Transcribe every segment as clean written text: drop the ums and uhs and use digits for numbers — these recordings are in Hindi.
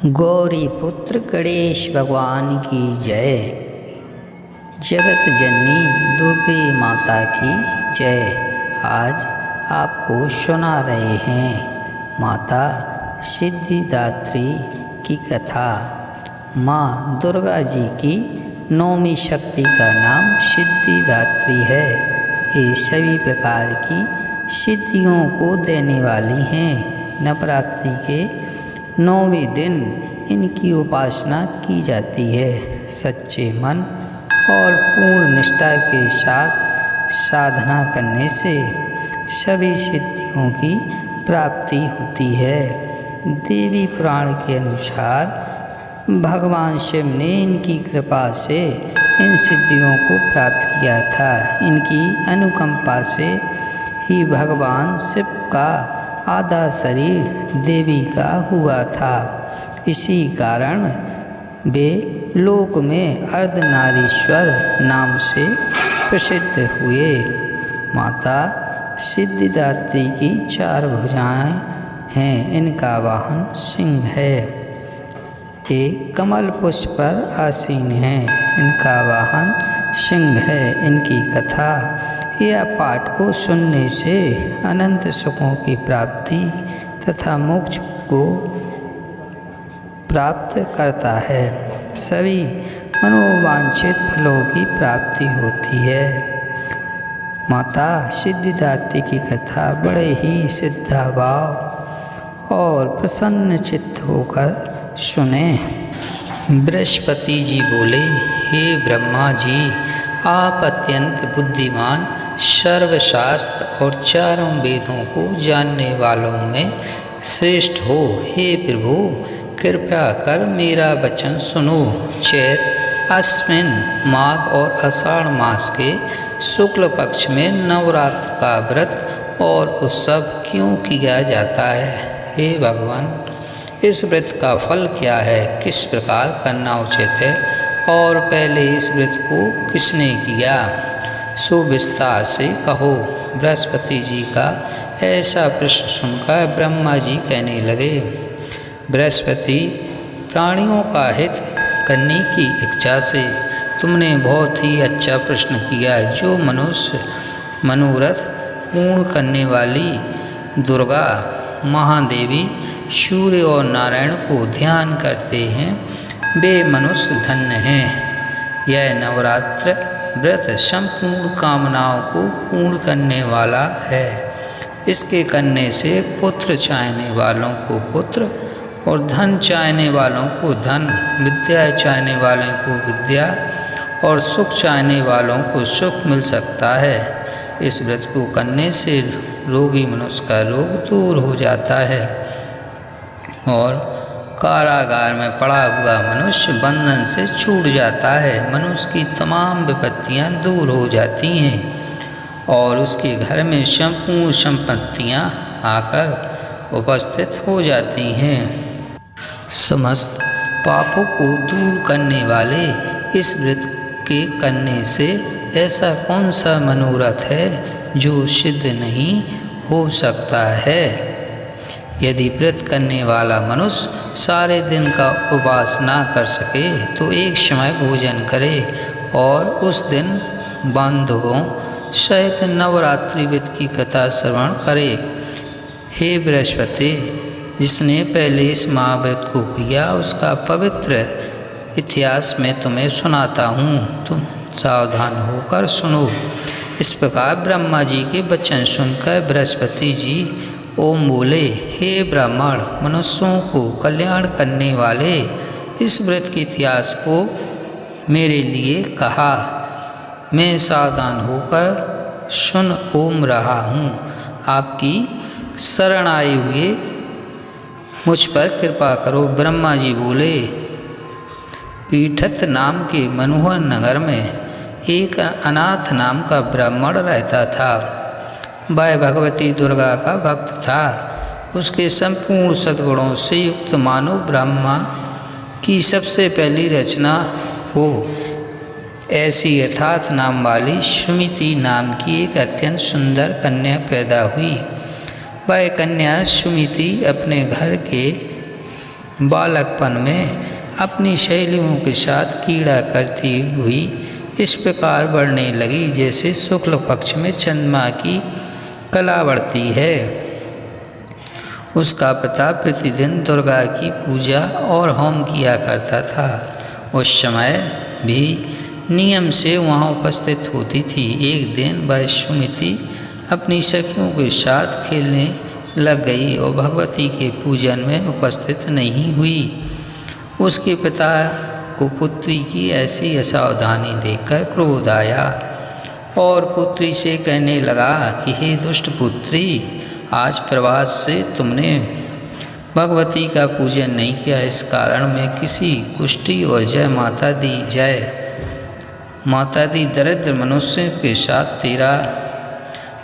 गौरी पुत्र गणेश भगवान की जय। जगत जननी दुर्गे माता की जय। आज आपको सुना रहे हैं माता सिद्धिदात्री की कथा। माँ दुर्गा जी की नौवीं शक्ति का नाम सिद्धिदात्री है। ये सभी प्रकार की सिद्धियों को देने वाली हैं। नवरात्रि के 9वें दिन इनकी उपासना की जाती है। सच्चे मन और पूर्ण निष्ठा के साथ साधना करने से सभी सिद्धियों की प्राप्ति होती है। देवी पुराण के अनुसार भगवान शिव ने इनकी कृपा से इन सिद्धियों को प्राप्त किया था। इनकी अनुकंपा से ही भगवान शिव का आधा शरीर देवी का हुआ था। इसी कारण वे लोक में अर्धनारीश्वर नाम से प्रसिद्ध हुए। माता सिद्धिदात्री की 4 भुजाएं हैं। इनका वाहन सिंह है। ये कमल पुष्प पर आसीन हैं। इनका वाहन सिंह है। इनकी कथा या पाठ को सुनने से अनंत सुखों की प्राप्ति तथा मोक्ष को प्राप्त करता है। सभी मनोवांछित फलों की प्राप्ति होती है। माता सिद्धिदात्री की कथा बड़े ही श्रद्धाभाव और प्रसन्न चित्त होकर सुने। बृहस्पति जी बोले, हे ब्रह्मा जी, आप अत्यंत बुद्धिमान, सर्वशास्त्र और चारों वेदों को जानने वालों में श्रेष्ठ हो। हे प्रभु, कृपया कर मेरा वचन सुनो। चैत अश्विन माघ और आषाढ़ मास के शुक्ल पक्ष में नवरात्र का व्रत और उत्सव क्यों किया जाता है? हे भगवान, इस व्रत का फल क्या है? किस प्रकार करना उचित है? और पहले इस व्रत को किसने किया? सो विस्तार से कहो। बृहस्पति जी का ऐसा प्रश्न सुनकर ब्रह्मा जी कहने लगे, बृहस्पति, प्राणियों का हित करने की इच्छा से तुमने बहुत ही अच्छा प्रश्न किया। जो मनुष्य मनोरथ पूर्ण करने वाली दुर्गा महादेवी सूर्य और नारायण को ध्यान करते हैं, वे मनुष्य धन्य हैं। यह नवरात्र व्रत संपूर्ण कामनाओं को पूर्ण करने वाला है। इसके करने से पुत्र चाहने वालों को पुत्र और धन चाहने वालों को धन, विद्या चाहने वालों को विद्या और सुख चाहने वालों को सुख मिल सकता है। इस व्रत को करने से रोगी मनुष्य का रोग दूर हो जाता है और कारागार में पड़ा हुआ मनुष्य बंधन से छूट जाता है। मनुष्य की तमाम विपत्तियां दूर हो जाती हैं और उसके घर में संपूर्ण संपत्तियां आकर उपस्थित हो जाती हैं। समस्त पापों को दूर करने वाले इस व्रत के करने से ऐसा कौन सा मनोरथ है जो सिद्ध नहीं हो सकता है? यदि व्रत करने वाला मनुष्य सारे दिन का उपवास ना कर सके तो एक समय भोजन करे और उस दिन बांधवों सहित नवरात्रि व्रत की कथा श्रवण करे। हे बृहस्पति, जिसने पहले इस महाव्रत को किया उसका पवित्र इतिहास मैं तुम्हें सुनाता हूँ। तुम सावधान होकर सुनो। इस प्रकार ब्रह्मा जी के वचन सुनकर बृहस्पति जी ओम बोले, हे ब्राह्मण, मनुष्यों को कल्याण करने वाले इस व्रत के इतिहास को मेरे लिए कहा। मैं सावधान होकर सुन ओम रहा हूँ। आपकी शरण आए हुए मुझ पर कृपा करो। ब्रह्मा जी बोले, पीठत नाम के मनोहर नगर में एक अनाथ नाम का ब्राह्मण रहता था। वह भगवती दुर्गा का भक्त था। उसके संपूर्ण सद्गुणों से युक्त मानव ब्रह्मा की सबसे पहली रचना हो ऐसी यथार्थ नाम वाली सुमिति नाम की एक अत्यंत सुंदर कन्या पैदा हुई। वह कन्या सुमिति अपने घर के बालकपन में अपनी सहेलियों के साथ कीड़ा करती हुई इस प्रकार बढ़ने लगी जैसे शुक्ल पक्ष में चंद्रमा की कला बढ़ती है। उसका पिता प्रतिदिन दुर्गा की पूजा और होम किया करता था। उस समय भी नियम से वहाँ उपस्थित होती थी। एक दिन वह सुमति अपनी सखियों के साथ खेलने लग गई और भगवती के पूजन में उपस्थित नहीं हुई। उसके पिता को पुत्री की ऐसी असावधानी देखकर क्रोध आया और पुत्री से कहने लगा कि हे दुष्ट पुत्री, आज प्रवास से तुमने भगवती का पूजन नहीं किया। इस कारण मैं किसी कुष्ठी और जय माता दी दरिद्र मनुष्य के साथ तेरा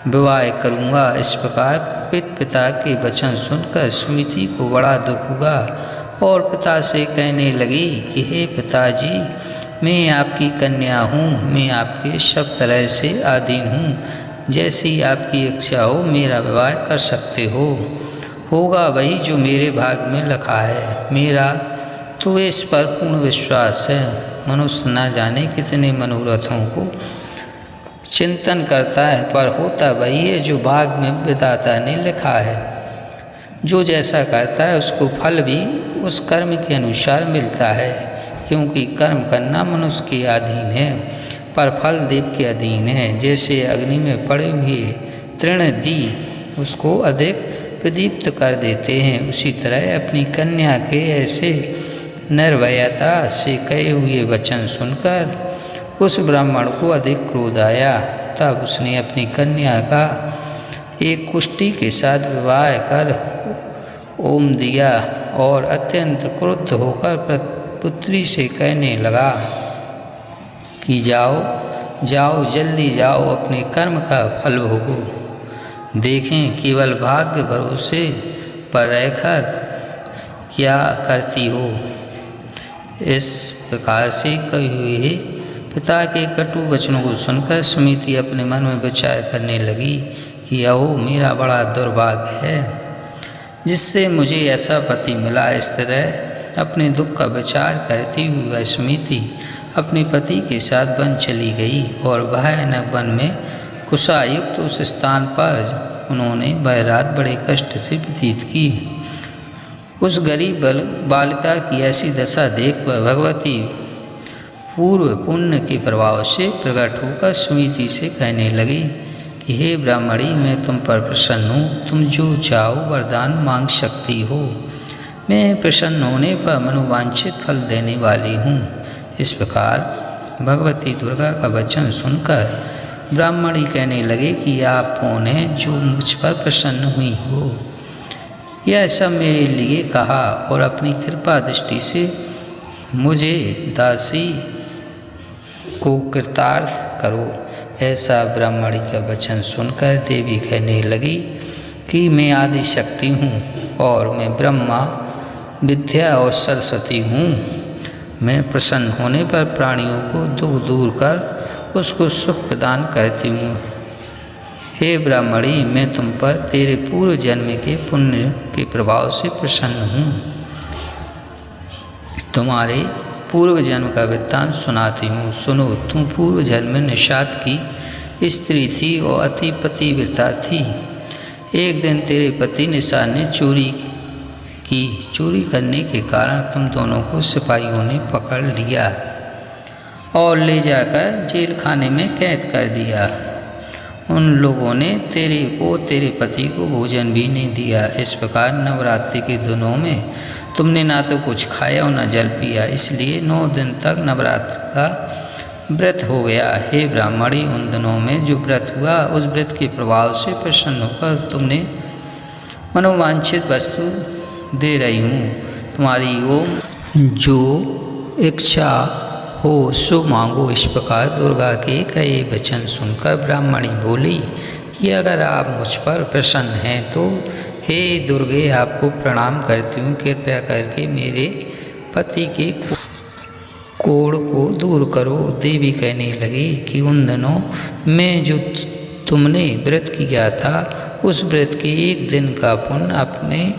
विवाह करूँगा। इस प्रकार पिता के वचन सुनकर सुमति को बड़ा दुख हुआ और पिता से कहने लगी कि हे पिताजी, मैं आपकी कन्या हूँ, मैं आपके सब तरह से अधीन हूँ। जैसी आपकी इच्छा हो मेरा विवाह कर सकते हो। होगा वही जो मेरे भाग में लिखा है। मेरा तो इस पर पूर्ण विश्वास है। मनुष्य न जाने कितने मनोरथों को चिंतन करता है, पर होता वही है जो भाग में विधाता ने लिखा है। जो जैसा करता है उसको फल भी उस कर्म के अनुसार मिलता है, क्योंकि कर्म करना मनुष्य के अधीन है पर फल देव के अधीन है। जैसे अग्नि में पड़े हुए तृण दी उसको अधिक प्रदीप्त कर देते हैं, उसी तरह अपनी कन्या के ऐसे निर्भयता से कहे हुए वचन सुनकर उस ब्राह्मण को अधिक क्रोध आया। तब उसने अपनी कन्या का एक कुष्ठी के साथ विवाह कर ओम दिया और अत्यंत क्रुद्ध होकर पुत्री से कहने लगा कि जाओ जल्दी जाओ, अपने कर्म का फल भोगो। देखें केवल भाग्य भरोसे पर रहकर क्या करती हो। इस प्रकार से कही हुई पिता के कटु वचनों को सुनकर सुमति अपने मन में विचार करने लगी कि अहो, मेरा बड़ा दुर्भाग्य है जिससे मुझे ऐसा पति मिला। इस तरह अपने दुख का विचार करती हुई वह सुमति अपने पति के साथ वन चली गई और भयानक वन में कुशायुक्त उस स्थान पर उन्होंने वह रात बड़े कष्ट से व्यतीत की। उस गरीब बालिका की ऐसी दशा देख वह भगवती पूर्व पुण्य के प्रभाव से प्रकट होकर सुमति से कहने लगी कि हे ब्राह्मणी, मैं तुम पर प्रसन्न हूँ। तुम जो चाहो वरदान मांग सकती हो। मैं प्रसन्न होने पर मनोवांछित फल देने वाली हूँ। इस प्रकार भगवती दुर्गा का वचन सुनकर ब्राह्मणी कहने लगे कि आपने जो मुझ पर प्रसन्न हुई हो, यह सब मेरे लिए कहा और अपनी कृपा दृष्टि से मुझे दासी को कृतार्थ करो। ऐसा ब्राह्मणी का वचन सुनकर देवी कहने लगी कि मैं आदि शक्ति हूँ और मैं ब्रह्मा विद्या और सरस्वती हूँ। मैं प्रसन्न होने पर प्राणियों को दुख दूर कर उसको सुख प्रदान करती हूँ। हे ब्राह्मणी, मैं तुम पर तेरे पूर्व जन्म के पुण्य के प्रभाव से प्रसन्न हूँ। तुम्हारे पूर्व जन्म का वृत्तांत सुनाती हूँ, सुनो। तुम पूर्व जन्म में निषाद की स्त्री थी और अति पतिव्रता थी। एक दिन तेरे पति निषाद ने चोरी करने के कारण तुम दोनों को सिपाहियों ने पकड़ लिया और ले जाकर जेल खाने में कैद कर दिया। उन लोगों ने तेरे पति को भोजन भी नहीं दिया। इस प्रकार नवरात्रि के दिनों में तुमने ना तो कुछ खाया और न जल पिया, इसलिए 9 दिन तक नवरात्र का व्रत हो गया। हे ब्राह्मणी, उन दिनों में जो व्रत हुआ उस व्रत के प्रभाव से प्रसन्न होकर तुमने मनोवांछित वस्तु दे रही हूँ। तुम्हारी ओम जो इच्छा हो सो मांगो। इस प्रकार दुर्गा के कहे वचन सुनकर ब्राह्मणी बोली कि अगर आप मुझ पर प्रसन्न हैं तो हे दुर्गे, आपको प्रणाम करती हूँ। कृपया करके मेरे पति के कोढ़ को दूर करो। देवी कहने लगी कि उन दिनों में जो तुमने व्रत किया था उस व्रत के एक दिन का पुण्य अपने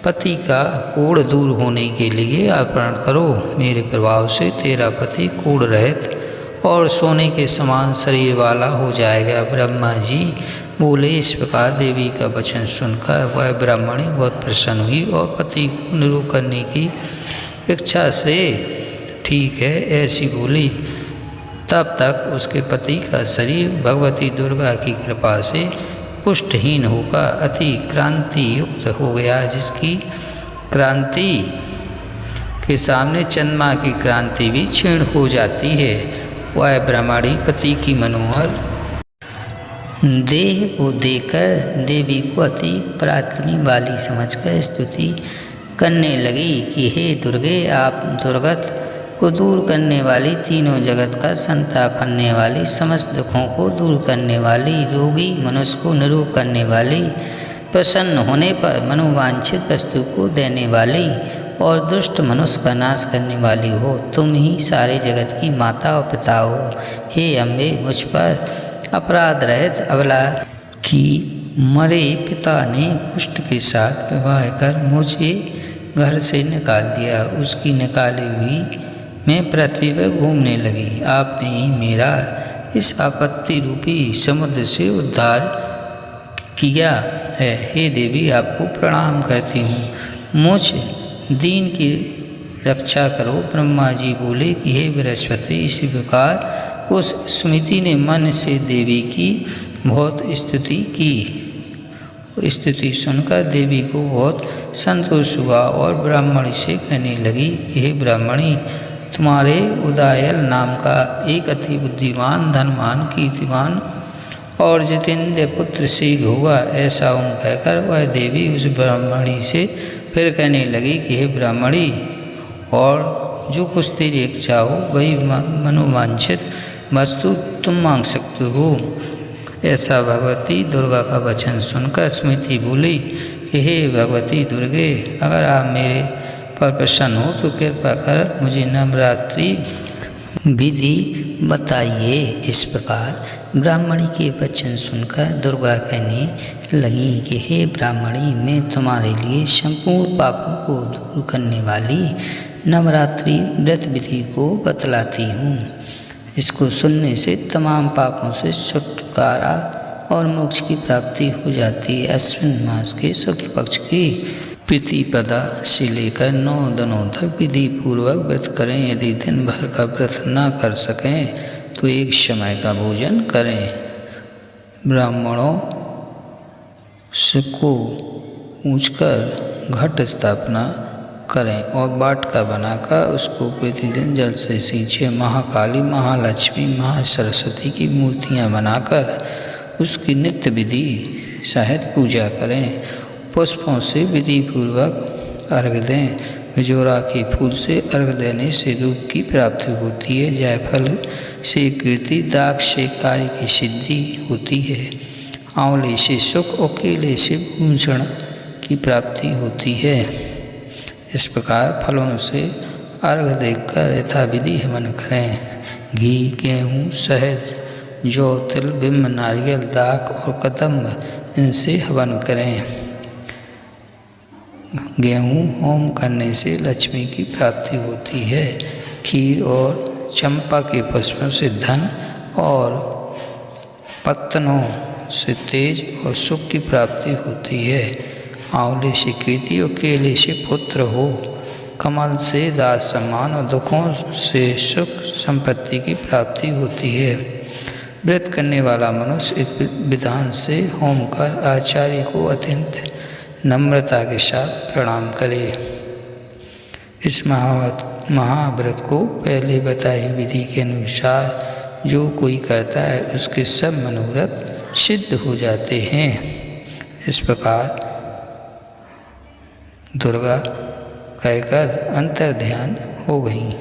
पति का कूढ़ दूर होने के लिए अर्पण करो। मेरे प्रभाव से तेरा पति कूढ़ रहित और सोने के समान शरीर वाला हो जाएगा। ब्रह्मा जी बोले। इस प्रकार देवी का वचन सुनकर वह ब्राह्मणी बहुत प्रसन्न हुई और पति को निरूप करने की इच्छा से ठीक है ऐसी बोली। तब तक उसके पति का शरीर भगवती दुर्गा की कृपा से पुष्टहीन होकर अति क्रांति युक्त हो गया, जिसकी क्रांति के सामने चंद्रमा की क्रांति भी क्षीण हो जाती है। वह ब्राह्मणी पति की मनोहर देह को देखकर देवी को अति पराक्रमी वाली समझकर स्तुति करने लगी कि हे दुर्गे, आप दुर्गत को दूर करने वाली, तीनों जगत का संताप हरने वाली, समस्त दुखों को दूर करने वाली, रोगी मनुष्य को निरोग करने वाली, प्रसन्न होने पर मनोवांछित वस्तु को देने वाली और दुष्ट मनुष्य का नाश करने वाली हो। तुम ही सारे जगत की माता और पिता हो। हे अम्बे, मुझ पर अपराध रहित अबला की मरे पिता ने कुष्ठ के साथ विवाह कर मुझे घर से निकाल दिया। उसकी निकाली हुई मैं पृथ्वी पर घूमने लगी। आपने ही मेरा इस आपत्ति रूपी समुद्र से उद्धार किया है। हे देवी, आपको प्रणाम करती हूँ। मुझ दीन की रक्षा करो। ब्रह्मा जी बोले कि हे बृहस्पति, इसी प्रकार उस सुमिति ने मन से देवी की बहुत स्तुति की। स्तुति सुनकर देवी को बहुत संतोष हुआ और ब्राह्मणी से कहने लगी कि हे ब्राह्मणी, तुम्हारे उदायल नाम का एक अति बुद्धिमान, धनवान, कीर्तिमान और जितेंद्र पुत्र शीघ्र होगा। ऐसा कहकर वह देवी उस ब्राह्मणी से फिर कहने लगी कि हे ब्राह्मणी, और जो कुछ तेरी इच्छा हो वही मनोवांछित वस्तु तुम मांग सकते हो। ऐसा भगवती दुर्गा का वचन सुनकर स्मृति बोली कि हे भगवती दुर्गे, अगर आप मेरे पर प्रसन्न हो तो कृपा कर मुझे नवरात्रि विधि बताइए। इस प्रकार ब्राह्मणी के वचन सुनकर दुर्गा कहने लगी कि हे ब्राह्मणी, मैं तुम्हारे लिए संपूर्ण पापों को दूर करने वाली नवरात्रि व्रत विधि को बतलाती हूँ। इसको सुनने से तमाम पापों से छुटकारा और मोक्ष की प्राप्ति हो जाती है। अश्विन मास के शुक्ल पक्ष की प्रतिपदा से लेकर 9 दिनों तक विधि पूर्वक व्रत करें। यदि दिन भर का व्रत न कर सकें तो एक समय का भोजन करें। ब्राह्मणों को पूछकर घट स्थापना करें और बाटका बनाकर उसको प्रतिदिन जल से सींचे। महाकाली, महालक्ष्मी, महासरस्वती की मूर्तियां बनाकर उसकी नित्य विधि सहित पूजा करें। पुष्पों से विधि पूर्वक अर्घ दें। मिजोरा के फूल से अर्घ देने से रूप की प्राप्ति होती है। जायफल से कीर्ति, दाख से कार्य की सिद्धि होती है। आंवले से सुख और केले से भूषण की प्राप्ति होती है। इस प्रकार फलों से अर्घ देकर यथाविधि हवन करें। घी, गेहूँ, शहद, जौ, तिल, बिम्ब, नारियल, दाख और कदम्ब, इनसे हवन करें। गेहूँ होम करने से लक्ष्मी की प्राप्ति होती है। खीर और चंपा के पुष्पों से धन और पत्तनों से तेज और सुख की प्राप्ति होती है। आंवले से कीर्ति और केले से पुत्र हो। कमल से राज सम्मान और दुखों से सुख संपत्ति की प्राप्ति होती है। व्रत करने वाला मनुष्य इस विधान से होम कर आचार्य को अत्यंत नम्रता के साथ प्रणाम करे। इस महाव्रत को पहले बताई विधि के अनुसार जो कोई करता है उसके सब मनोरथ सिद्ध हो जाते हैं। इस प्रकार दुर्गा कहकर अंतर ध्यान हो गई।